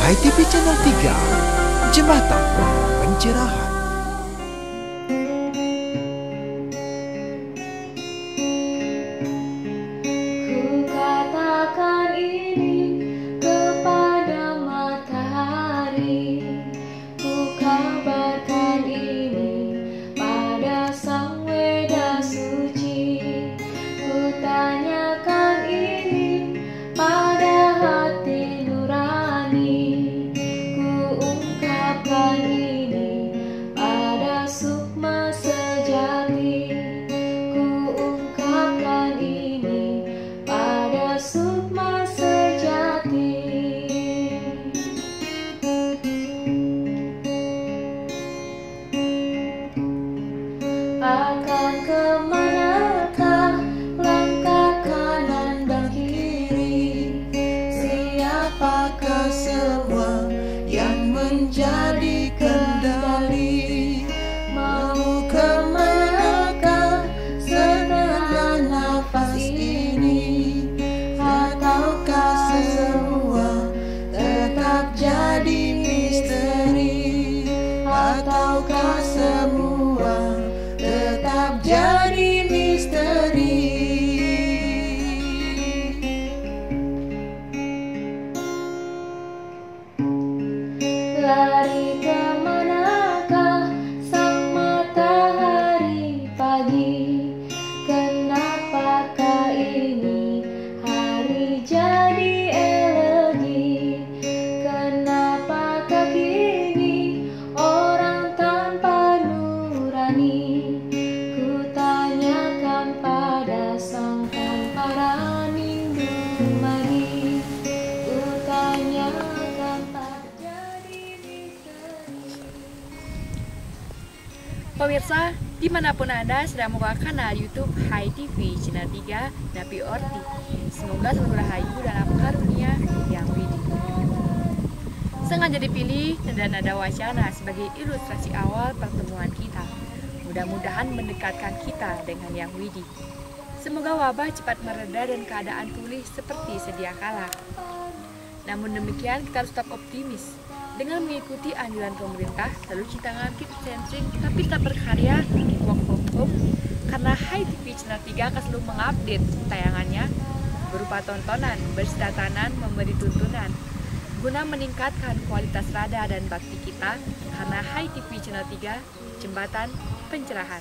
Hai TV Channel 3, Jembatan Pencerahan. Ku katakan ini kepada matahari, ku kabarkan ini pada sang weda suci, ku tanyakan ini pada hati nurani, ku ungkapkan ini pada sukma sejati, ku ungkapkan ini pada sukma sejati. Akan kemanakah langkah kanan dan kiri? Siapakah semua yang menjadi kendali? Mau kemanakah setelah nafas ini? Ataukah semua tetap jadi misteri? Ataukah semua tetap jadi misteri? Lari kemanakah sang matahari pagi? Kenapakah ini hari jadi elegi? Kenapakah kini orang tanpa nurani? Ku tanyakan pada sang tanpa ranindu magi, ku tanyakan pada jadi misteri. Pemirsa, dimanapun Anda sedang membuka kanal YouTube Hai TV Channel 3 Napi Orti, semoga selalu rahayu dalam karunia yang widi. Sengaja dipilih nada-nada wacana sebagai ilustrasi awal pertemuan kita, mudah-mudahan mendekatkan kita dengan yang widi. Semoga wabah cepat mereda dan keadaan pulih seperti sedia kala. Namun demikian, kita harus tetap optimis dengan mengikuti anjuran pemerintah, selalu cuci tangan, keep distancing, tapi tetap berkarya, work from home, karena Hai TV Channel 3 akan selalu mengupdate tayangannya berupa tontonan, bersedatanan, memberi tuntunan, guna meningkatkan kualitas rada dan bakti kita, karena Hai TV Channel 3, Jembatan Pencerahan.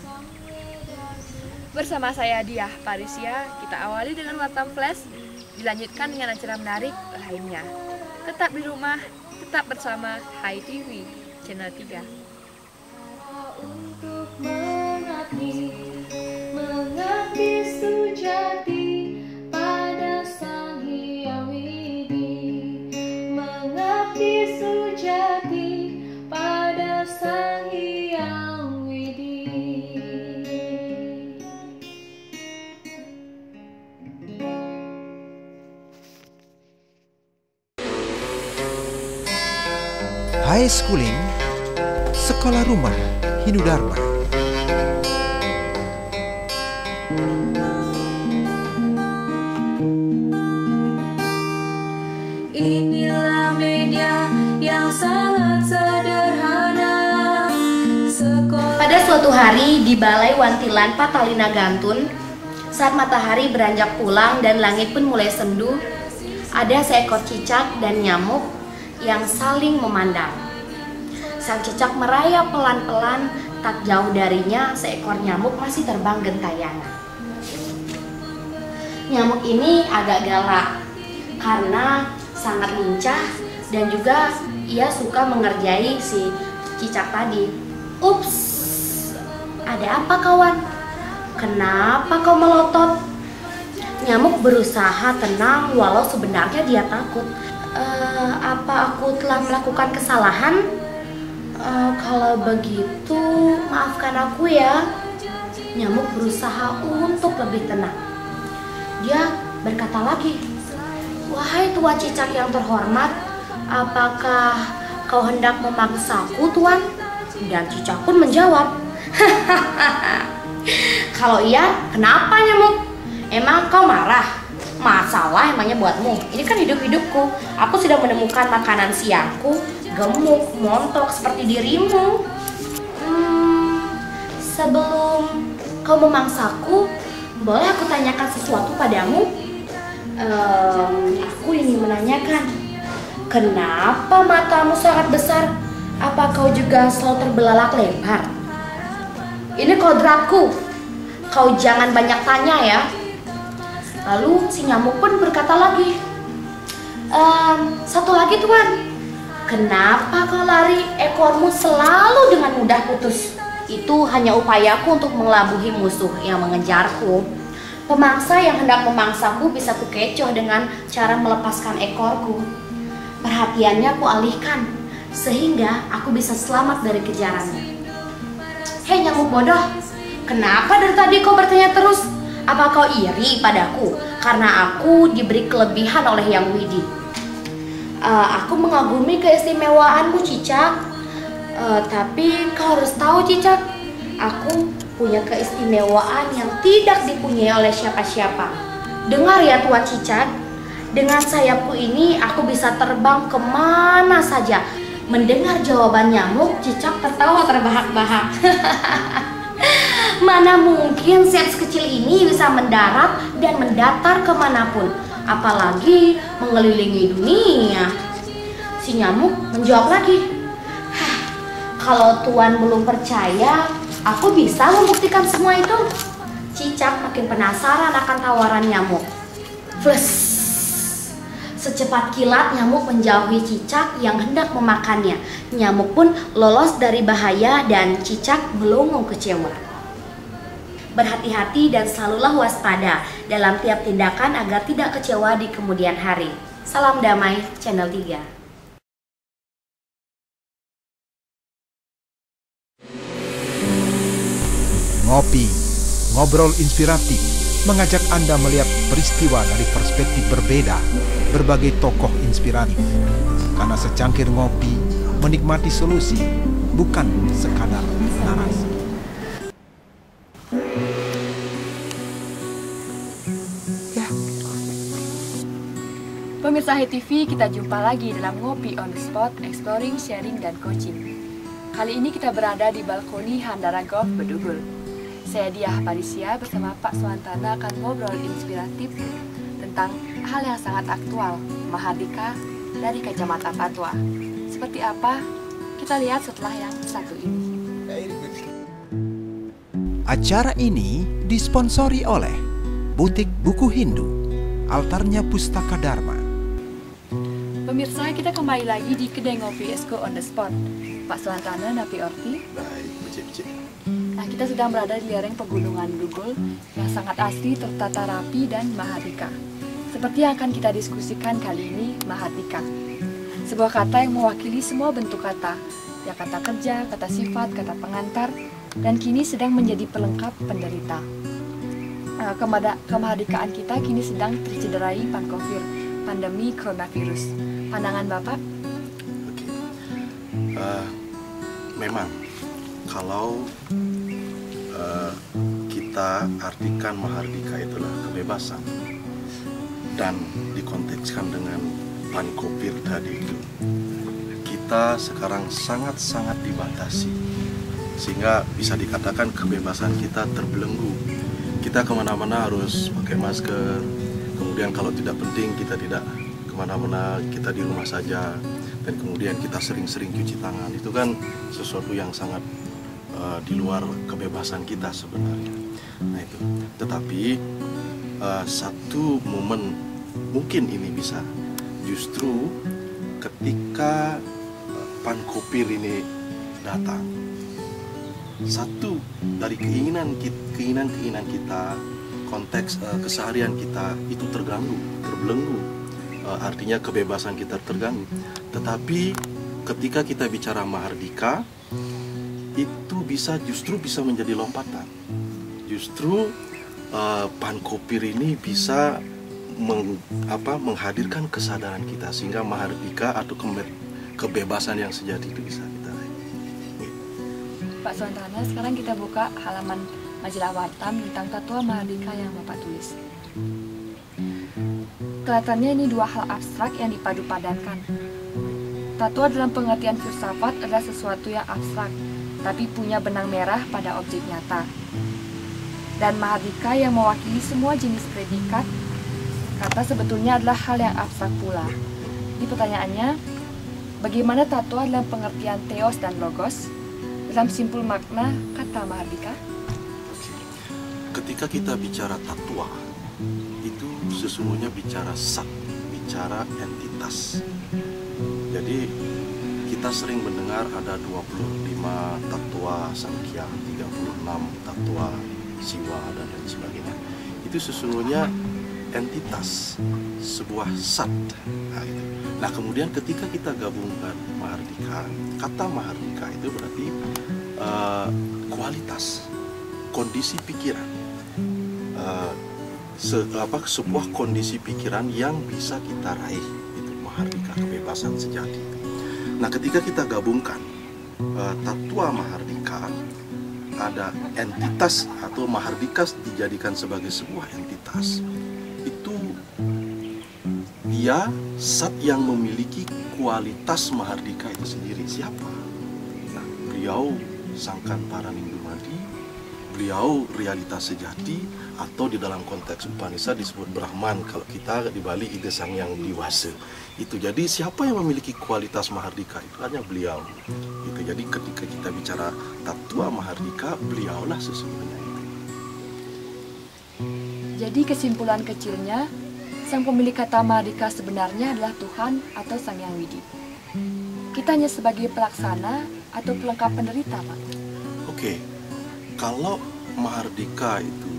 Bersama saya Diah Parisia, kita awali dengan Wartam Flash, dilanjutkan dengan acara menarik lainnya. Tetap di rumah, tetap bersama Hai TV Channel 3. Untuk mengabdi sujati pada Sang Hyang Widi, mengabdi sujati pada Sang Hyang Widi. High Schooling, Sekolah Rumah Hindu Dharma. Inilah media yang sangat sederhana. Pada suatu hari di Balai Wantilan Patalina Gantun, saat matahari beranjak pulang dan langit pun mulai sendu, ada seekor cicak dan nyamuk yang saling memandang. Sang cicak merayap pelan-pelan, tak jauh darinya seekor nyamuk masih terbang gentayangan. Nyamuk ini agak galak karena sangat lincah dan juga ia suka mengerjai si cicak tadi. Ups, ada apa kawan? Kenapa kau melotot? Nyamuk berusaha tenang walau sebenarnya dia takut. Apa aku telah melakukan kesalahan? Kalau begitu, maafkan aku ya. Nyamuk berusaha untuk lebih tenang. Dia berkata lagi, wahai tua cicak yang terhormat, apakah kau hendak memaksaku, tuan? Dan cicak pun menjawab, kalau iya, kenapa nyamuk? Emang kau marah? Masalah emangnya buatmu? Ini kan hidup-hidupku. Aku sudah menemukan makanan siangku, gemuk, montok seperti dirimu. Sebelum kau memangsaku, boleh aku tanyakan sesuatu padamu? Aku ingin menanyakan, kenapa matamu sangat besar? Apa kau juga selalu terbelalak lebar? Ini kodratku. Kau jangan banyak tanya ya. Lalu si nyamuk pun berkata lagi, satu lagi tuan, kenapa kau lari ekormu selalu dengan mudah putus? Itu hanya upayaku untuk mengelabuhi musuh yang mengejarku. Pemangsa yang hendak memangsaku bisa kukecoh dengan cara melepaskan ekorku. Perhatiannya aku alihkan, sehingga aku bisa selamat dari kejarannya. Hei nyamuk bodoh, kenapa dari tadi kau bertanya terus? Apa kau iri padaku karena aku diberi kelebihan oleh Yang Widi? Aku mengagumi keistimewaanmu, Cicak. Tapi kau harus tahu, Cicak, aku punya keistimewaan yang tidak dipunyai oleh siapa-siapa. Dengar ya Tuan Cicak, dengan sayapku ini aku bisa terbang kemana saja. Mendengar jawaban nyamuk, Cicak tertawa terbahak-bahak. Mana mungkin sayap sekecil ini bisa mendarat dan mendatar kemanapun, apalagi mengelilingi dunia. Si nyamuk menjawab lagi, kalau Tuan belum percaya, aku bisa membuktikan semua itu. Cicak makin penasaran akan tawaran nyamuk. Flash! Secepat kilat nyamuk menjauhi Cicak yang hendak memakannya. Nyamuk pun lolos dari bahaya dan Cicak melongo kecewa. Berhati-hati dan selalulah waspada dalam tiap tindakan agar tidak kecewa di kemudian hari. Salam damai, Channel 3. Ngopi, ngobrol inspiratif, mengajak Anda melihat peristiwa dari perspektif berbeda, berbagai tokoh inspiratif. Karena secangkir ngopi, menikmati solusi, bukan sekadar narasi. Pemirsa HiTV, kita jumpa lagi dalam Ngopi on the Spot, Exploring, Sharing, dan Coaching. Kali ini kita berada di balkoni Handara Golf Bedugul. Saya Diah Parisia bersama Pak Suwantana akan ngobrol inspiratif tentang hal yang sangat aktual, Mahardika dari kacamata fatwa. Seperti apa? Kita lihat setelah yang satu ini. Acara ini disponsori oleh Butik Buku Hindu, Altarnya Pustaka Dharma. Pemirsa, kita kembali lagi di Kedai Ngopi Esko on the Spot. Pak Suwantana, Napi Orti. Baik, becek-becek. Nah, kita sedang berada di lereng pegunungan Bedugul yang sangat asli, tertata rapi, dan Mahardika. Seperti yang akan kita diskusikan kali ini, Mahardika. Sebuah kata yang mewakili semua bentuk kata, ya kata kerja, kata sifat, kata pengantar, dan kini sedang menjadi pelengkap penderita. Kemahardikaan kita kini sedang tercederai pandemi coronavirus. Pandangan Bapak? Oke. Memang kalau kita artikan Mahardika itulah kebebasan dan dikontekskan dengan pankopir tadi itu, kita sekarang sangat-sangat dibatasi sehingga bisa dikatakan kebebasan kita terbelenggu. Kita kemana-mana harus pakai masker, kemudian kalau tidak penting kita tidak kemana-mana, kita di rumah saja, dan kemudian kita sering-sering cuci tangan. Itu kan sesuatu yang sangat di luar kebebasan kita sebenarnya. Nah itu, tetapi satu momen mungkin ini bisa justru ketika pankopir ini datang. Satu dari keinginan kita, konteks keseharian kita itu terganggu, terbelenggu. Artinya kebebasan kita terganggu. Tetapi ketika kita bicara Mahardika, itu justru bisa menjadi lompatan. Justru pankopir ini bisa menghadirkan kesadaran kita sehingga Mahardika atau kebebasan yang sejati itu bisa kita raih. Pak Suwantana, sekarang kita buka halaman majalah Wartam tentang Fatwa Mahardika yang Bapak tulis. Kelihatannya ini dua hal abstrak yang dipadu-padankan. Tatua dalam pengertian filsafat adalah sesuatu yang abstrak, tapi punya benang merah pada objek nyata. Dan mahardika yang mewakili semua jenis predikat, kata sebetulnya adalah hal yang abstrak pula. Di pertanyaannya, bagaimana tatua dalam pengertian theos dan logos dalam simpul makna kata mahardika? Ketika kita bicara tatua, itu sesungguhnya bicara sat, bicara entitas. Jadi kita sering mendengar ada 25 tatua Sankhya, 36 tatua Siwa dan lain sebagainya. Itu sesungguhnya entitas, sebuah sat. Nah kemudian ketika kita gabungkan mahardika, kata mahardika itu berarti kualitas, kondisi pikiran, sebuah kondisi pikiran yang bisa kita raih. Mahardika, kebebasan sejati. Nah, ketika kita gabungkan tatua mahardika, ada entitas atau mahardika dijadikan sebagai sebuah entitas. Itu dia sat yang memiliki kualitas mahardika itu sendiri. Siapa? Nah, beliau Sangkan Paranindumadi, beliau realitas sejati, atau di dalam konteks Upanishad disebut Brahman, kalau kita di Bali Ide Sang Yang Diwasa. Itu jadi siapa yang memiliki kualitas mahardika itu hanya beliau. Itu jadi ketika kita bicara tatua mahardika, beliaulah sesungguhnya itu. Jadi kesimpulan kecilnya, sang pemilik kata mahardika sebenarnya adalah Tuhan atau Sang Yang Widi. Kita hanya sebagai pelaksana atau pelengkap penderita, Pak. Oke, kalau mahardika itu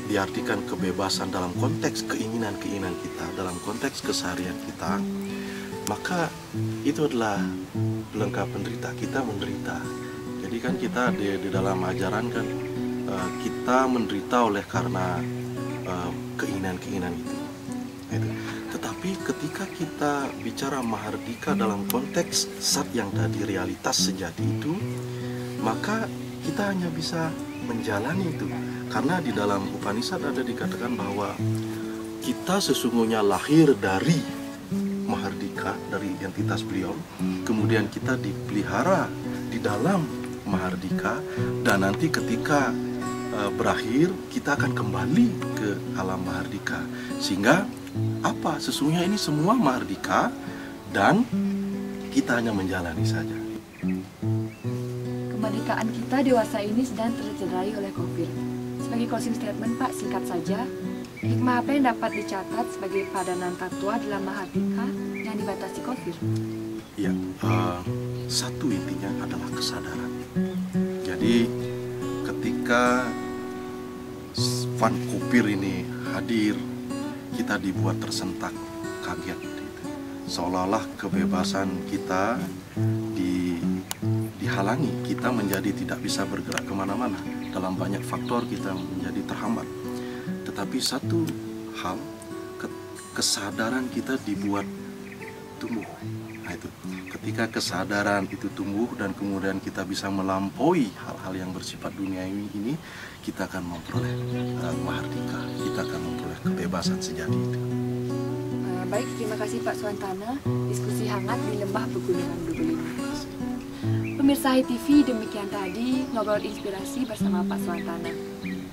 diartikan kebebasan dalam konteks keinginan-keinginan kita, dalam konteks keseharian kita, maka itu adalah pelengkap penderita. Kita menderita. Jadi kan kita di dalam ajaran kan kita menderita oleh karena keinginan-keinginan itu. Tetapi ketika kita bicara mahardika dalam konteks sat yang tadi realitas sejati itu, maka kita hanya bisa menjalani itu. Karena di dalam Upanishad ada dikatakan bahwa kita sesungguhnya lahir dari mahardika, dari identitas beliau, kemudian kita dipelihara di dalam mahardika, dan nanti ketika berakhir kita akan kembali ke alam mahardika. Sehingga apa? Sesungguhnya ini semua mahardika dan kita hanya menjalani saja. Kemerdekaan kita dewasa ini sedang tercederai oleh COVID. Sebagai closing statement, Pak, singkat saja, hikmah apa yang dapat dicatat sebagai padanan tatua dalam mahardika yang dibatasi COVID? Ya, satu intinya adalah kesadaran. Jadi ketika Vancouver ini hadir, kita dibuat tersentak, kaget. Seolah-olah kebebasan kita dihalangi, kita menjadi tidak bisa bergerak kemana-mana. Dalam banyak faktor kita menjadi terhambat. Tetapi satu hal, kesadaran kita dibuat tumbuh. Nah itu, ketika kesadaran itu tumbuh dan kemudian kita bisa melampaui hal-hal yang bersifat duniawi ini, kita akan memperoleh mahardika, kita akan memperoleh kebebasan sejati itu. Baik, terima kasih Pak Swantana. Diskusi hangat di Lembah Pegunungan Dubeli. Pemirsa HiTV, demikian tadi ngobrol inspirasi bersama Pak Swantana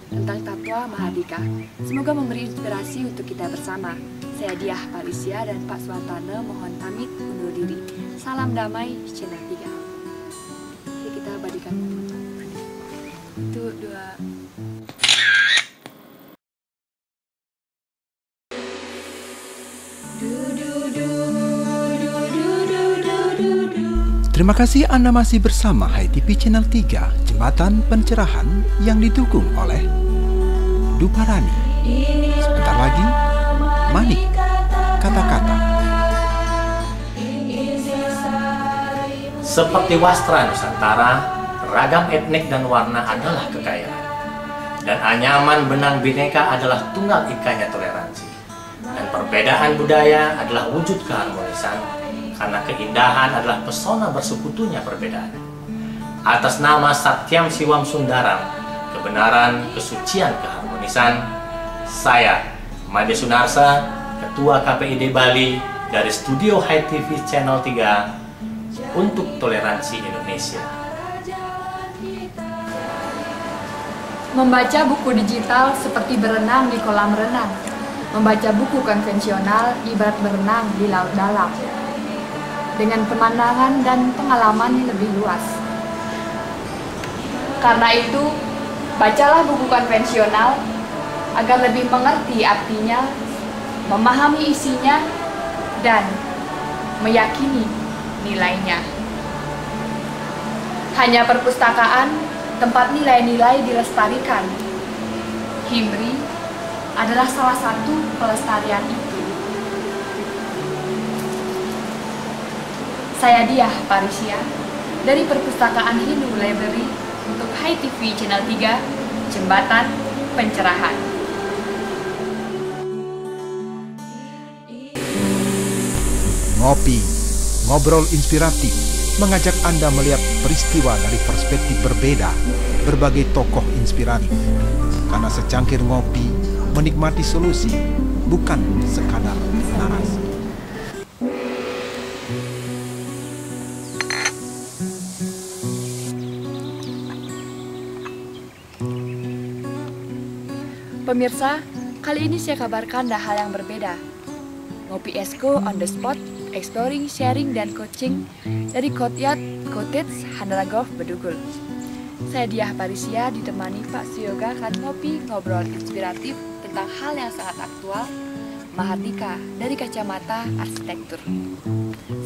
tentang tatua mahardika. Semoga memberi inspirasi untuk kita bersama. Saya Diah Parisia dan Pak Swantana mohon pamit undur diri. Salam damai, channel 3. Jadi kita abadikan. 1, 2. Terima kasih Anda masih bersama HiTV Channel 3, Jembatan Pencerahan yang didukung oleh Duparani. Sebentar lagi, Manik, kata-kata. Seperti wastra Nusantara, ragam etnik dan warna adalah kekayaan. Dan anyaman benang bineka adalah tunggal ikanya toleransi. Dan perbedaan budaya adalah wujud keharmonisan, karena keindahan adalah pesona bersekutunya perbedaan. Atas nama Satyam Siwam Sundaram, kebenaran, kesucian, keharmonisan, saya, Made Sunarsa, Ketua KPID Bali dari Studio Hai TV Channel 3 untuk Toleransi Indonesia. Membaca buku digital seperti berenang di kolam renang. Membaca buku konvensional ibarat berenang di laut dalam. Dengan pemandangan dan pengalaman lebih luas. Karena itu, bacalah buku konvensional agar lebih mengerti artinya, memahami isinya, dan meyakini nilainya. Hanya perpustakaan tempat nilai-nilai dilestarikan. Himri adalah salah satu pelestarian itu. Saya Diah Parisia dari Perpustakaan Hindu Library untuk Hai TV Channel 3, Jembatan Pencerahan. Ngopi, ngobrol inspiratif, mengajak Anda melihat peristiwa dari perspektif berbeda, berbagai tokoh inspiratif. Karena secangkir ngopi, menikmati solusi, bukan sekadar narasi. Pemirsa, kali ini saya kabarkan ada hal yang berbeda. Ngopi Esko on the spot, exploring, sharing, dan coaching dari Courtyard Cottage Handala Golf Bedugul. Saya Diah Parisia ditemani Pak Suyoga akan ngopi ngobrol inspiratif tentang hal yang sangat aktual, Mahardika dari kacamata arsitektur.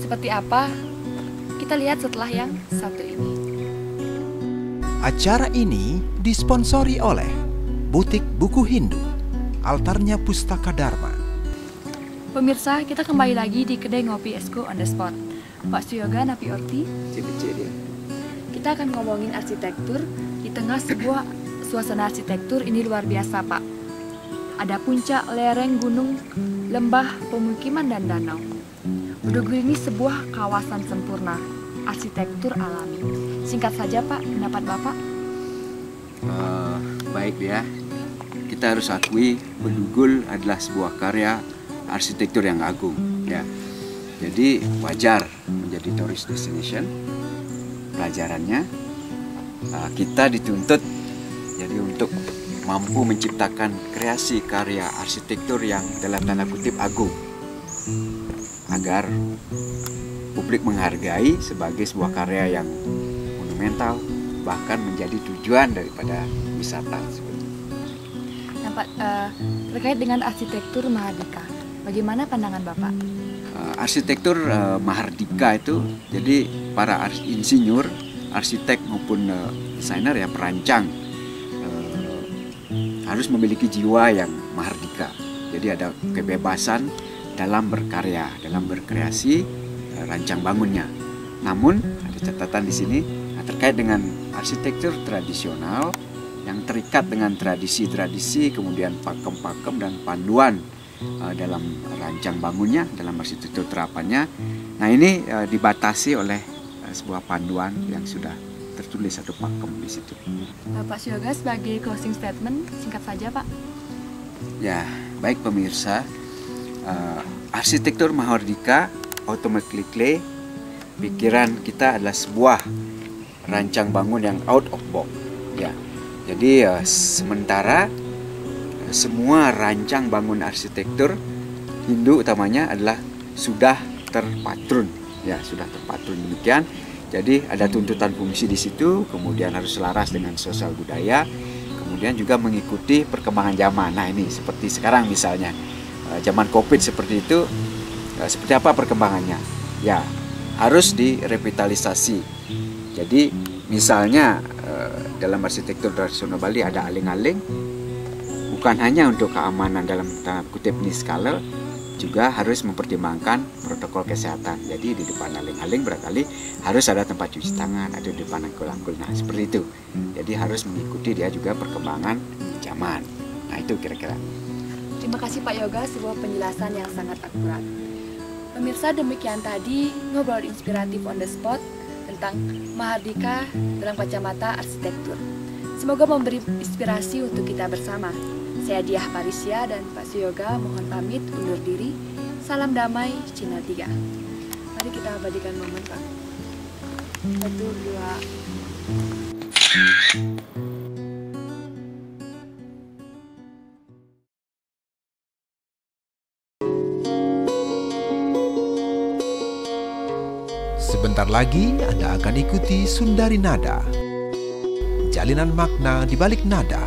Seperti apa? Kita lihat setelah yang satu ini. Acara ini disponsori oleh Butik Buku Hindu, Altarnya Pustaka Dharma. Pemirsa, kita kembali lagi di kedai ngopi Esko on the spot. Pak Suyoga, Napi Orti. Kita akan ngomongin arsitektur di tengah sebuah suasana arsitektur ini luar biasa, Pak. Ada puncak, lereng, gunung, lembah, pemukiman, dan danau. Bedugul ini sebuah kawasan sempurna, arsitektur alami. Singkat saja, Pak, pendapat Bapak? Baik ya, kita harus akui Bedugul adalah sebuah karya arsitektur yang agung ya. Jadi wajar menjadi tourist destination. Pelajarannya kita dituntut jadi untuk mampu menciptakan kreasi karya arsitektur yang dalam tanda kutip agung agar publik menghargai sebagai sebuah karya yang monumental, bahkan menjadi tujuan daripada wisata. Nah, Pak, terkait dengan arsitektur Mahardika, bagaimana pandangan Bapak? Arsitektur Mahardika itu, jadi para insinyur, arsitek maupun desainer ya, perancang harus memiliki jiwa yang Mahardika. Jadi ada kebebasan dalam berkarya, dalam berkreasi, rancang bangunnya. Namun ada catatan di sini terkait dengan arsitektur tradisional yang terikat dengan tradisi-tradisi, kemudian pakem-pakem dan panduan dalam rancang bangunnya, dalam arsitektur terapannya. Nah ini dibatasi oleh sebuah panduan yang sudah tertulis satu pakem di situ. Pak Suyoga, sebagai closing statement, singkat saja Pak. Ya, baik pemirsa, arsitektur Mahardika automatically pikiran kita adalah sebuah rancang bangun yang out of box. Ya, jadi sementara semua rancang bangun arsitektur Hindu utamanya adalah sudah terpatron, ya sudah terpatron demikian. Jadi ada tuntutan fungsi di situ, kemudian harus selaras dengan sosial budaya, kemudian juga mengikuti perkembangan zaman. Nah ini seperti sekarang misalnya zaman COVID seperti itu, seperti apa perkembangannya? Ya harus direvitalisasi. Jadi misalnya dalam arsitektur tradisional Bali ada aling-aling, bukan hanya untuk keamanan dalam tanda kutip niskaler, juga harus mempertimbangkan protokol kesehatan. Jadi di depan aling-aling barangkali harus ada tempat cuci tangan, ada di depan angkul-angkul. Nah seperti itu. Jadi harus mengikuti dia juga perkembangan zaman. Nah itu kira-kira. Terima kasih Pak Yoga, sebuah penjelasan yang sangat akurat. Pemirsa, demikian tadi ngobrol inspiratif on the spot tentang Mahardika dalam kacamata arsitektur. Semoga memberi inspirasi untuk kita bersama. Saya Diah Parisya dan Pak Suyoga mohon pamit undur diri. Salam damai Channel 3. Mari kita abadikan momen, Pak. 1, 2. Sebentar lagi Anda akan ikuti Sundari Nada, jalinan makna di balik nada.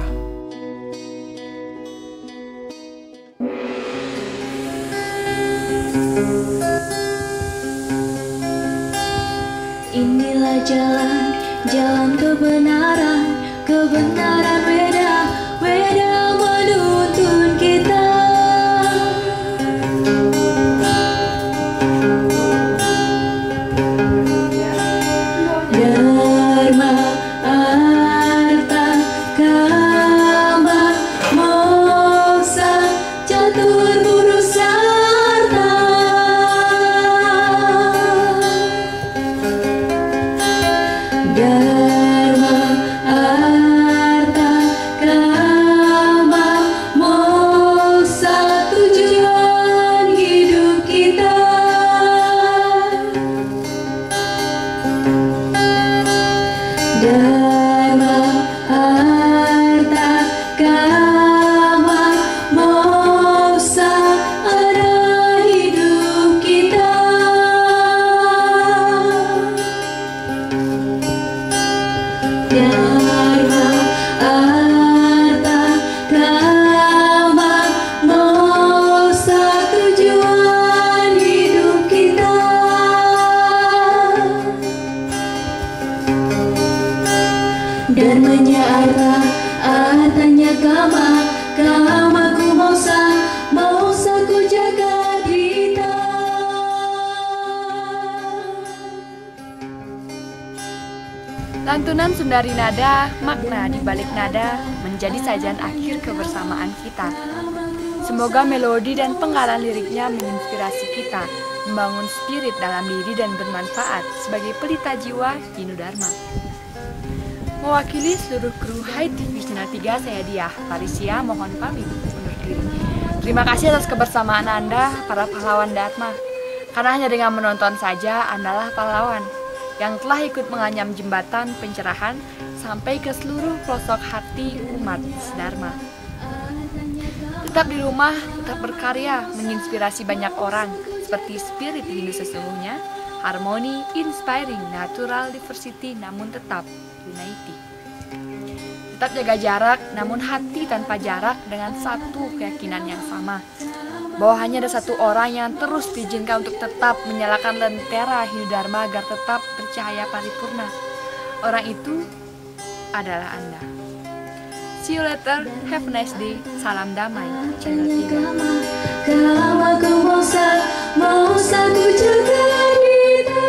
Inilah jalan kebenaran, kebenaran beda menuntun kita. Dharma, arta, kama, moksa, catur buruk sarta. Dharma, arta, kama, moksa, tujuan hidup kita. Dharma, arta, kama, moksa adalah hidup kita. Dharma, arta, kama, moksa tujuan hidup kita. Dharmanya arta, artanya kama, kamaku moksa, moksaku jagat rita. Lantunan Sundari Nada, makna di balik nada, menjadi sajian akhir kebersamaan kita. Semoga melodi dan penggalan liriknya menginspirasi kita, membangun spirit dalam diri dan bermanfaat sebagai pelita jiwa Hinu Dharma. Mewakili seluruh kru Hai TV Channel 3, saya Diah Parisya mohon pamit undur diri. Terima kasih atas kebersamaan Anda, para pahlawan Dharma. Karena hanya dengan menonton saja, Andalah pahlawan yang telah ikut menganyam jembatan pencerahan sampai ke seluruh pelosok hati umat Dharma. Tetap di rumah, tetap berkarya, menginspirasi banyak orang, seperti spirit Hindu sesungguhnya, harmoni, inspiring, natural, diversity, namun tetap unity. Tetap jaga jarak, namun hati tanpa jarak dengan satu keyakinan yang sama, bahwa hanya ada satu orang yang terus diizinkan untuk tetap menyalakan lentera Hindu Dharma agar tetap bercahaya paripurna. Orang itu adalah Anda. See you later, have a nice day, salam damai, Channel 3. Kamaku moksa ku jagat rita.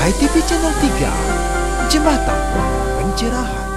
Hai TV Channel 3, jembatan pencerahan.